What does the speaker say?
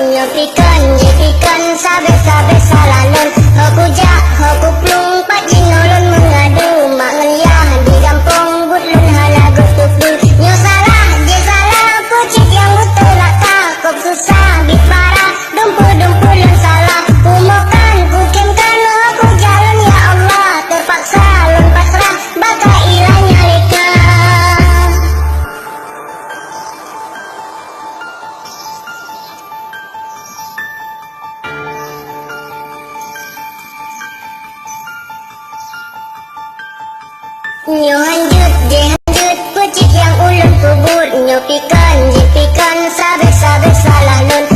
nyopikan jepikan sabe-sabe salalun hoku jak hoku plung pak jinolon mengadu mak ngeliah di kampung butlun halago tupu nyo salah je salah kucik yang betul tak takut susah biparah dumpu lun salah kumokan kukimkan hoku jalan ya Allah terpaksa lun pasrah bakal ilahnya leka. Nyo hanjut je hanjut kucik yang ulun kubur nyopikan jepikan sabe-sabe salah lun